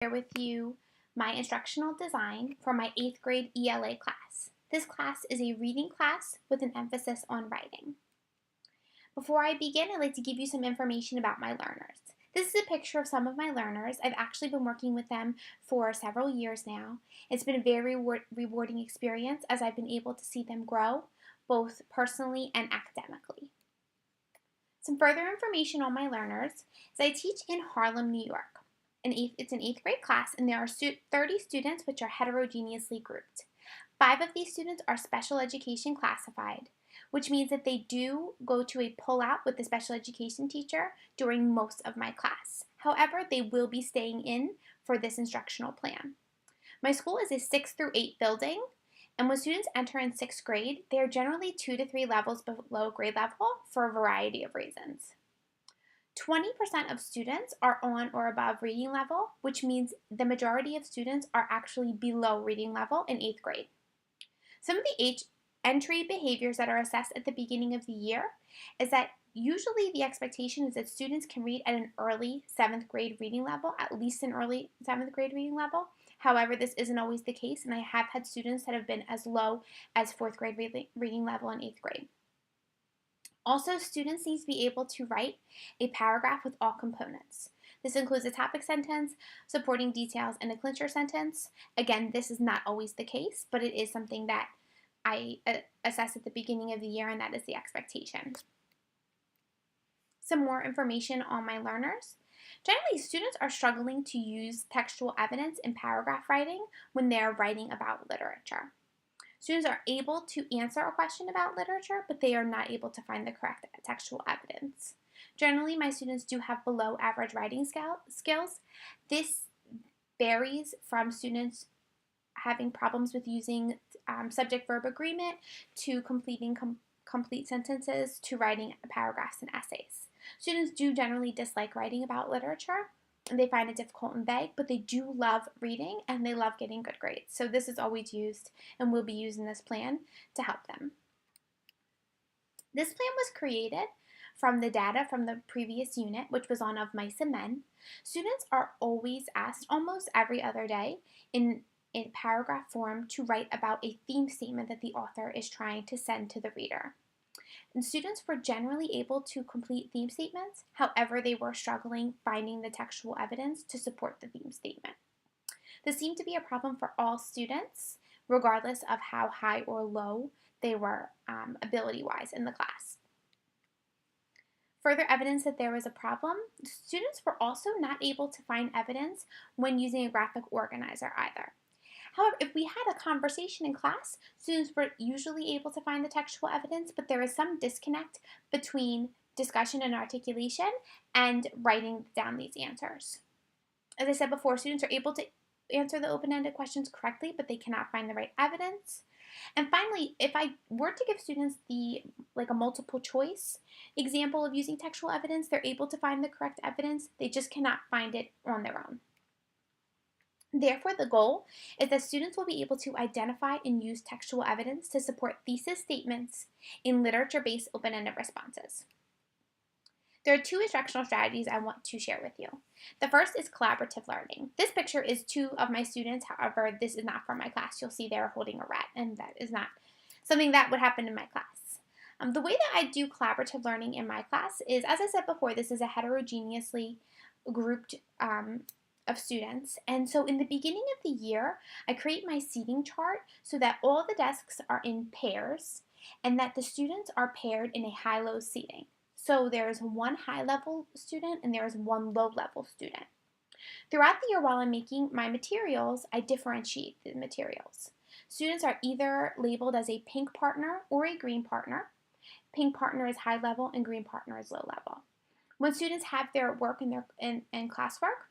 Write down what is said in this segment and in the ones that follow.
Share with you my instructional design for my 8th grade ELA class. This class is a reading class with an emphasis on writing. Before I begin, I'd like to give you some information about my learners. This is a picture of some of my learners. I've actually been working with them for several years now. It's been a very rewarding experience as I've been able to see them grow, both personally and academically. Some further information on my learners is I teach in Harlem, New York. It's an 8th grade class, and there are 30 students which are heterogeneously grouped. 5 of these students are special education classified, which means that they do go to a pull-out with the special education teacher during most of my class. However, they will be staying in for this instructional plan. My school is a 6 through 8 building, and when students enter in 6th grade, they are generally 2 to 3 levels below grade level for a variety of reasons. 20% of students are on or above reading level, which means the majority of students are actually below reading level in 8th grade. Some of the entry behaviors that are assessed at the beginning of the year is that usually the expectation is that students can read at an early 7th grade reading level, at least an early 7th grade reading level. However, this isn't always the case, and I have had students that have been as low as 4th grade reading level in 8th grade. Also, students need to be able to write a paragraph with all components. This includes a topic sentence, supporting details, and a clincher sentence. Again, this is not always the case, but it is something that I assess at the beginning of the year, and that is the expectation. Some more information on my learners. Generally, students are struggling to use textual evidence in paragraph writing when they're writing about literature. Students are able to answer a question about literature, but they are not able to find the correct textual evidence. Generally, my students do have below average writing skills. This varies from students having problems with using subject-verb agreement to completing complete sentences to writing paragraphs and essays. Students do generally dislike writing about literature, and they find it difficult and vague, but they do love reading and they love getting good grades. So this is always used and will be used in this plan to help them. This plan was created from the data from the previous unit, which was on Of Mice and Men. Students are always asked almost every other day in paragraph form to write about a theme statement that the author is trying to send to the reader. And students were generally able to complete theme statements, however, they were struggling finding the textual evidence to support the theme statement. This seemed to be a problem for all students, regardless of how high or low they were ability-wise in the class. Further evidence that there was a problem, students were also not able to find evidence when using a graphic organizer either. However, if we had a conversation in class, students were usually able to find the textual evidence, but there is some disconnect between discussion and articulation and writing down these answers. As I said before, students are able to answer the open-ended questions correctly, but they cannot find the right evidence. And finally, if I were to give students a multiple choice example of using textual evidence, they're able to find the correct evidence, they just cannot find it on their own. Therefore, the goal is that students will be able to identify and use textual evidence to support thesis statements in literature-based open-ended responses. There are 2 instructional strategies I want to share with you. The first is collaborative learning. This picture is 2 of my students, however, this is not from my class. You'll see they're holding a rat, and that is not something that would happen in my class. The way that I do collaborative learning in my class is, as I said before, this is a heterogeneously grouped of students, and so in the beginning of the year, I create my seating chart so that all the desks are in pairs and that the students are paired in a high-low seating. So there's one high-level student and there's one low-level student. Throughout the year while I'm making my materials, I differentiate the materials. Students are either labeled as a pink partner or a green partner. Pink partner is high level and green partner is low level. When students have their work in classwork,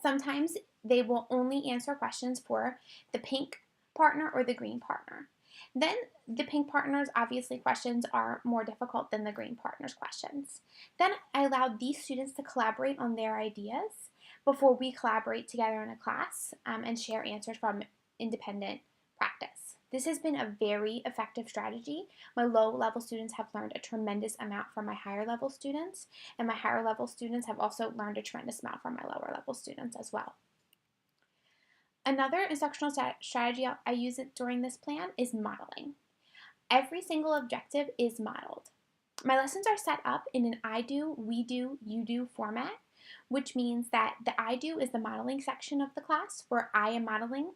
sometimes they will only answer questions for the pink partner or the green partner. Then the pink partner's obviously questions are more difficult than the green partner's questions. Then I allow these students to collaborate on their ideas before we collaborate together in a class and share answers from independent practice. This has been a very effective strategy. My low-level students have learned a tremendous amount from my higher-level students, and my higher-level students have also learned a tremendous amount from my lower-level students as well. Another instructional strategy I use during this plan is modeling. Every single objective is modeled. My lessons are set up in an I do, we do, you do format, which means that the I do is the modeling section of the class where I am modeling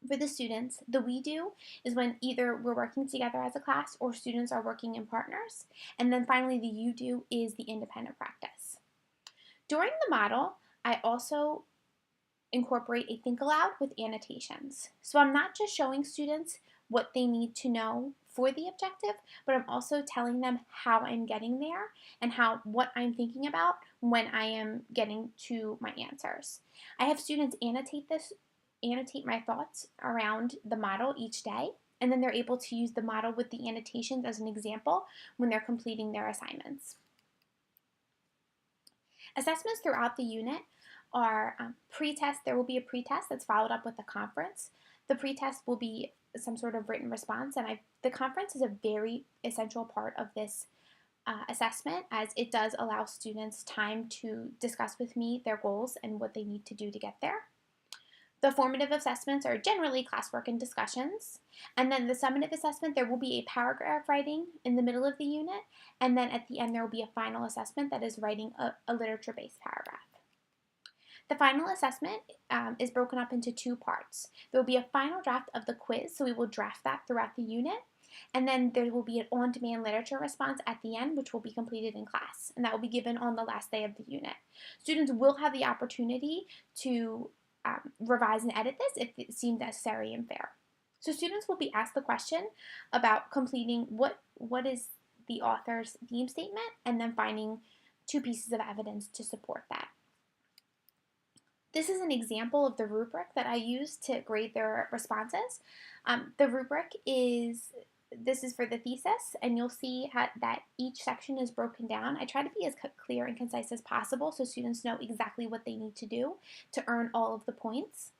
for the students. The we do is when either we're working together as a class or students are working in partners. And then finally, the you do is the independent practice. During the model, I also incorporate a think aloud with annotations. So I'm not just showing students what they need to know for the objective, but I'm also telling them how I'm getting there and what I'm thinking about when I am getting to my answers. I have students annotate my thoughts around the model each day, and then they're able to use the model with the annotations as an example when they're completing their assignments. Assessments throughout the unit are pre-test. There will be a pre-test that's followed up with a conference. The pre-test will be some sort of written response, and the conference is a very essential part of this assessment, as it does allow students time to discuss with me their goals and what they need to do to get there. The formative assessments are generally classwork and discussions. And then the summative assessment, there will be a paragraph writing in the middle of the unit. And then at the end, there will be a final assessment that is writing a literature-based paragraph. The final assessment is broken up into two parts. There will be a final draft of the quiz, so we will draft that throughout the unit. And then there will be an on-demand literature response at the end, which will be completed in class. And that will be given on the last day of the unit. Students will have the opportunity to revise and edit this if it seems necessary and fair. So students will be asked the question about completing what is the author's theme statement and then finding two pieces of evidence to support that. This is an example of the rubric that I use to grade their responses. The rubric this is for the thesis, and you'll see that each section is broken down. I try to be as clear and concise as possible so students know exactly what they need to do to earn all of the points.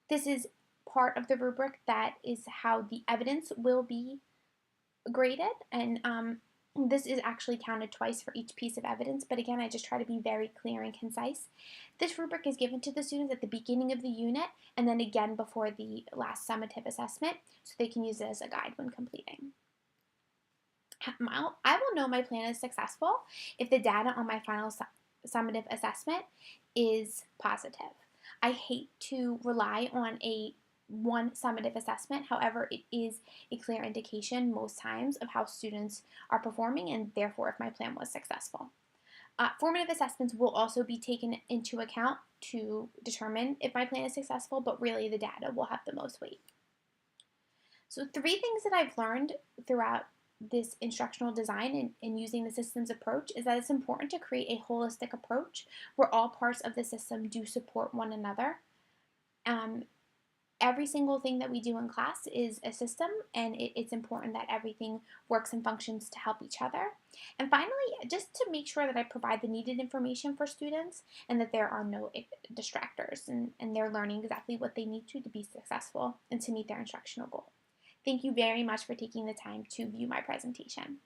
This is part of the rubric that is how the evidence will be graded, and this is actually counted twice for each piece of evidence, but again, I just try to be very clear and concise. This rubric is given to the students at the beginning of the unit and then again before the last summative assessment, so they can use it as a guide when completing. I will know my plan is successful if the data on my final summative assessment is positive. I hate to rely on one summative assessment. However, it is a clear indication most times of how students are performing and therefore if my plan was successful. Formative assessments will also be taken into account to determine if my plan is successful, but really the data will have the most weight. So 3 things that I've learned throughout this instructional design and using the systems approach is that it's important to create a holistic approach where all parts of the system do support one another. Every single thing that we do in class is a system, and it's important that everything works and functions to help each other. And finally, just to make sure that I provide the needed information for students and that there are no distractors and they're learning exactly what they need to be successful and to meet their instructional goal. Thank you very much for taking the time to view my presentation.